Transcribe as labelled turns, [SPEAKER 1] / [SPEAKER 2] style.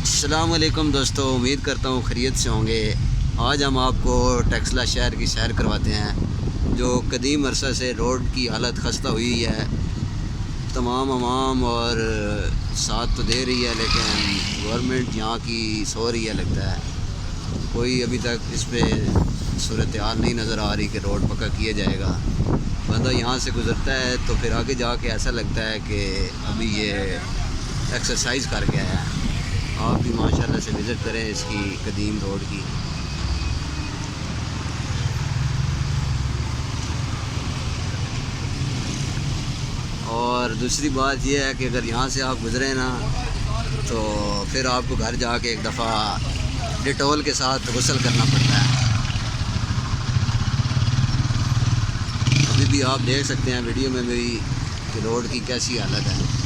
[SPEAKER 1] अस्सलाम वालेकुम दोस्तों, उम्मीद करता हूँ खैरियत से होंगे। आज हम आपको टेक्सला शहर की सैर करवाते हैं, जो कदीम अरसा से रोड की हालत खस्ता हुई है। तमाम अवाम और साथ तो दे रही है, लेकिन गवर्नमेंट यहाँ की सो रही है लगता है। कोई अभी तक इस पर सूरत हाल नहीं नज़र आ रही कि रोड पक्का किया जाएगा। बंदा यहाँ से गुज़रता है तो फिर आगे जाके ऐसा लगता है कि अभी ये एक्सरसाइज कर गया है। आप भी माशाल्लाह से विज़िट करें इसकी कदीम रोड की। और दूसरी बात यह है कि अगर यहाँ से आप गुज़रें ना, तो फिर आपको घर जाके एक दफ़ा डिटॉल के साथ गुस्ल करना पड़ता है। अभी भी आप देख सकते हैं वीडियो में मेरी कि रोड की कैसी हालत है।